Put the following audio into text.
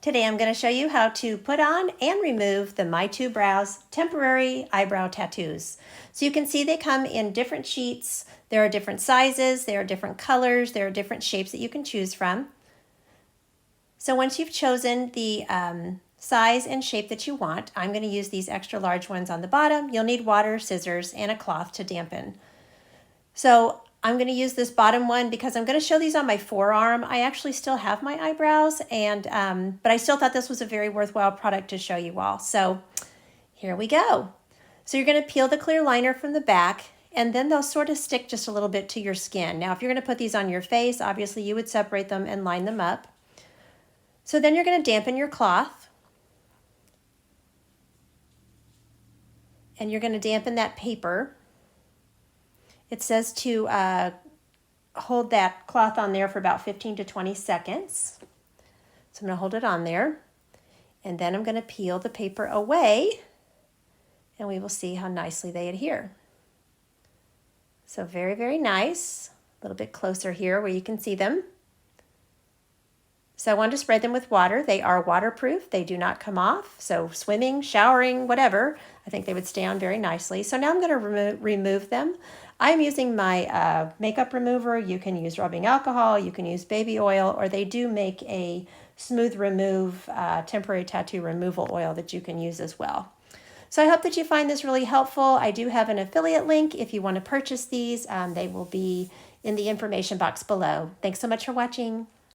Today I'm going to show you how to put on and remove the My Two Brows temporary eyebrow tattoos. So you can see they come in different sheets. There are different sizes, there are different colors, there are different shapes that you can choose from. So once you've chosen the size and shape that you want, I'm going to use these extra large ones on the bottom. You'll need water, scissors, and a cloth to dampen. So I'm going to use this bottom one because I'm going to show these on my forearm. I actually still have my eyebrows, but I still thought this was a very worthwhile product to show you all. So here we go. So you're going to peel the clear liner from the back, and then they'll sort of stick just a little bit to your skin. Now, if you're going to put these on your face, obviously you would separate them and line them up. So then you're going to dampen your cloth, and you're going to dampen that paper. It says to hold that cloth on there for about 15 to 20 seconds. So I'm going to hold it on there, and then I'm going to peel the paper away, and we will see how nicely they adhere. So very, very nice. A little bit closer here where you can see them. So I wanted to spread them with water. They are waterproof. They do not come off. So swimming, showering, whatever, I think they would stay on very nicely. So now I'm going to remove them. I'm using my makeup remover. You can use rubbing alcohol, you can use baby oil, or they do make a smooth remove temporary tattoo removal oil that you can use as well. So I hope that you find this really helpful. I do have an affiliate link if you want to purchase these. They will be in the information box below. Thanks so much for watching.